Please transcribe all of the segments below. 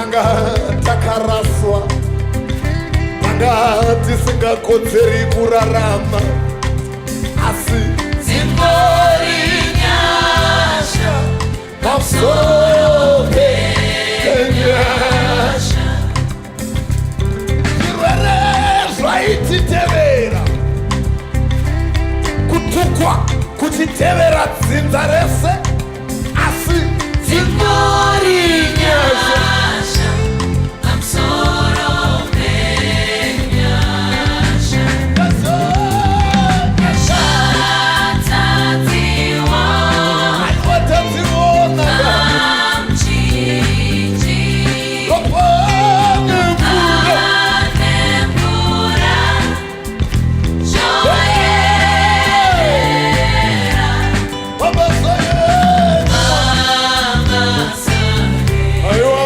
tanga takaraswa, tanga tisingakodzeri kurarama, asi dzingori nyasha pamusoro penyasha. Zvirwere zvaititevera, kutukwa kuchitevera dzinza rese, asi dzingori nyasha pamusoro penyasha. Zvatadziwa aiwatadziona namchinji ane mvura ane mvura zvoyera mabasa edu, mabasa aiwa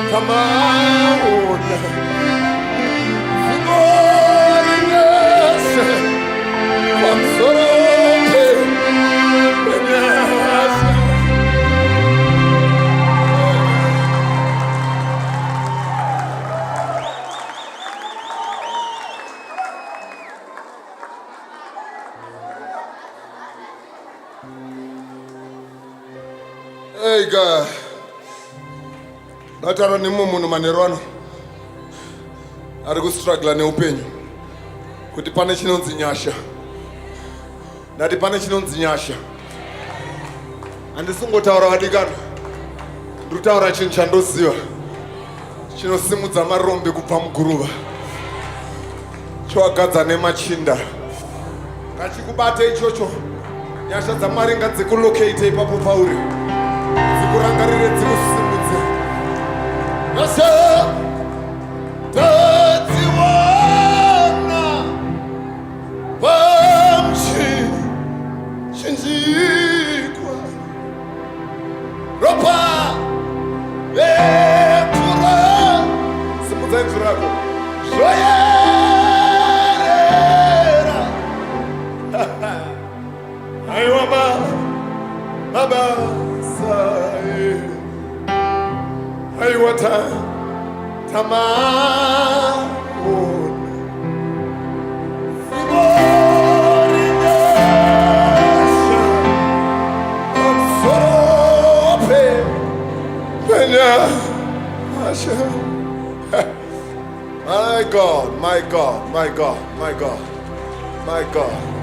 Come on, hey God, natara ni munhu manerwano ari kustruggle neupenyu kuti pane chinonzi nyasha. Ndati pane chinonzi nyasha. Handisingotaura vadikana, ndiri kutaura chinhu chandoziva chinosimudza marombe kubva muguruva, choagadza nemachinda. Ngachikubate ichocho. Nyasha dzaMwari ngadzikulocate ipapo pauri, dzikurangarire, dzikusimudze. Yes, tadziwana pamchinjikwa ropa epura. Simudza inzwi rako zvoyerera. Aiwa mabasa aiwa tamamona siborinyasha amsorope penyasha. My God, my God, my God, my God, my God.